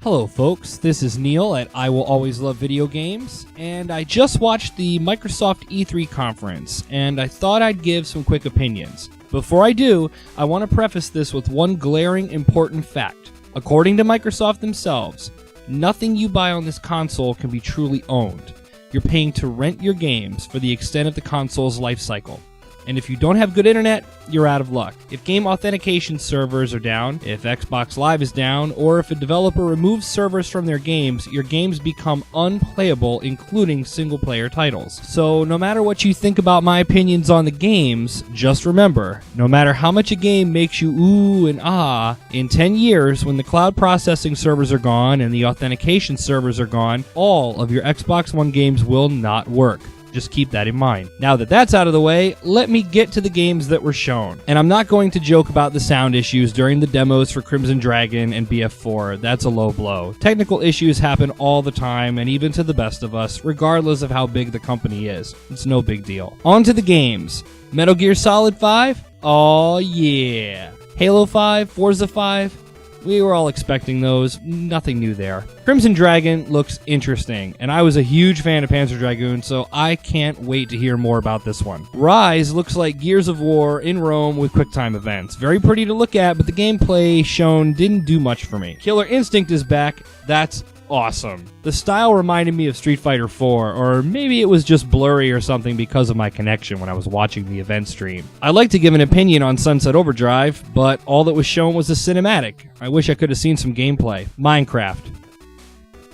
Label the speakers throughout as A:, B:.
A: Hello folks, this is Neil at I Will Always Love Video Games, and I just watched the Microsoft E3 conference, and I thought I'd give some quick opinions. Before I do, I want to preface this with one glaring important fact. According to Microsoft themselves, nothing you buy on this console can be truly owned. You're paying to rent your games for the extent of the console's life cycle. And if you don't have good internet, you're out of luck. If game authentication servers are down, if Xbox Live is down, or if a developer removes servers from their games, your games become unplayable, including single-player titles. So no matter what you think about my opinions on the games, just remember, no matter how much a game makes you ooh and ah, in 10 years, when the cloud processing servers are gone and the authentication servers are gone, all of your Xbox One games will not work. Just keep that in mind. Now that that's out of the way, let me get to the games that were shown. And I'm not going to joke about the sound issues during the demos for Crimson Dragon and BF4. That's a low blow. Technical issues happen all the time, and even to the best of us, regardless of how big the company is. It's no big deal. On to the games. Metal Gear Solid 5? Oh yeah. Halo 5, Forza 5? We were all expecting those. Nothing new there. Crimson Dragon looks interesting, and I was a huge fan of Panzer Dragoon, so I can't wait to hear more about this one. Rise looks like Gears of War in Rome with QuickTime events. Very pretty to look at, but the gameplay shown didn't do much for me. Killer Instinct is back. That's awesome. The style reminded me of Street Fighter 4, or maybe it was just blurry or something because of my connection when I was watching the event stream. I'd like to give an opinion on Sunset Overdrive, but all that was shown was a cinematic. I wish I could have seen some gameplay. Minecraft.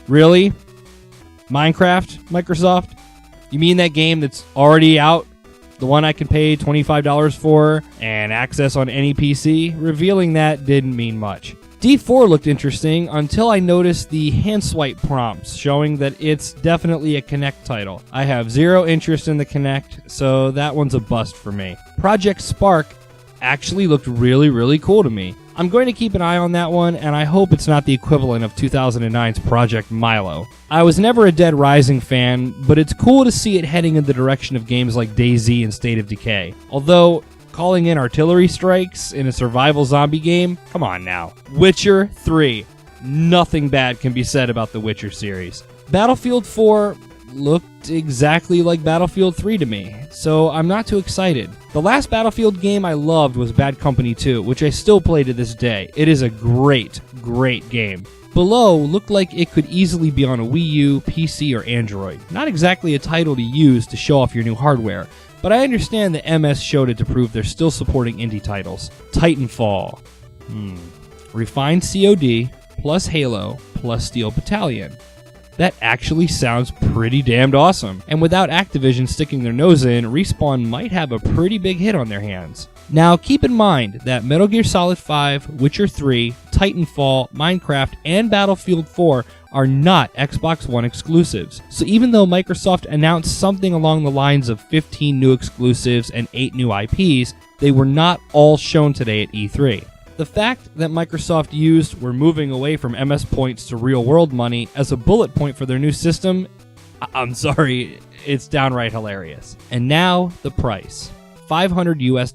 A: Really? Minecraft, Microsoft? You mean that game that's already out? The one I can pay $25 for and access on any PC? Revealing that didn't mean much. D4 looked interesting until I noticed the hand swipe prompts showing that it's definitely a Kinect title. I have zero interest in the Kinect, so that one's a bust for me. Project Spark actually looked really cool to me. I'm going to keep an eye on that one, and I hope it's not the equivalent of 2009's Project Milo. I was never a Dead Rising fan, but it's cool to see it heading in the direction of games like DayZ and State of Decay. Although, calling in artillery strikes in a survival zombie game? Come on now. Witcher 3. Nothing bad can be said about the Witcher series. Battlefield 4 looked exactly like Battlefield 3 to me, so I'm not too excited. The last Battlefield game I loved was Bad Company 2, which I still play to this day. It is a great game. Below looked like it could easily be on a Wii U, PC, or Android. Not exactly a title to use to show off your new hardware, but I understand that MS showed it to prove they're still supporting indie titles. Titanfall. Refined COD, plus Halo, plus Steel Battalion. That actually sounds pretty damned awesome. And without Activision sticking their nose in, Respawn might have a pretty big hit on their hands. Now, keep in mind that Metal Gear Solid 5, Witcher 3, Titanfall, Minecraft, and Battlefield 4 are not Xbox One exclusives. So even though Microsoft announced something along the lines of 15 new exclusives and 8 new IPs, they were not all shown today at E3. The fact that Microsoft used "we're moving away from MS points to real-world money" as a bullet point for their new system, I'm sorry, it's downright hilarious. And now, the price. $500 US.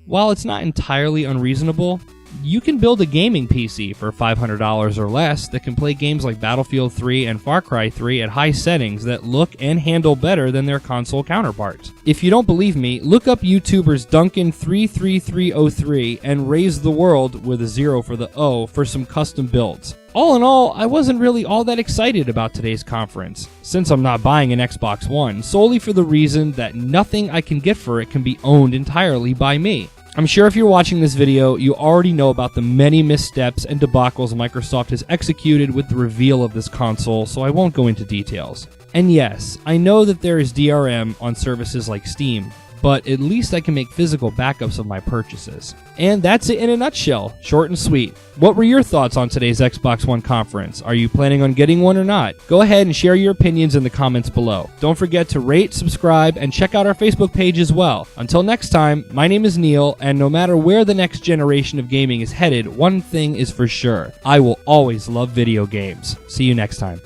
A: While it's not entirely unreasonable, you can build a gaming PC for $500 or less that can play games like Battlefield 3 and Far Cry 3 at high settings that look and handle better than their console counterparts. If you don't believe me, look up YouTubers Duncan33303 and Raise the World with a 0 for the O for some custom builds. All in all, I wasn't really all that excited about today's conference, since I'm not buying an Xbox One, solely for the reason that nothing I can get for it can be owned entirely by me. I'm sure if you're watching this video, you already know about the many missteps and debacles Microsoft has executed with the reveal of this console, so I won't go into details. And yes, I know that there is DRM on services like Steam, but at least I can make physical backups of my purchases. And that's it in a nutshell, short and sweet. What were your thoughts on today's Xbox One conference? Are you planning on getting one or not? Go ahead and share your opinions in the comments below. Don't forget to rate, subscribe, and check out our Facebook page as well. Until next time, my name is Neil, and no matter where the next generation of gaming is headed, one thing is for sure. I will always love video games. See you next time.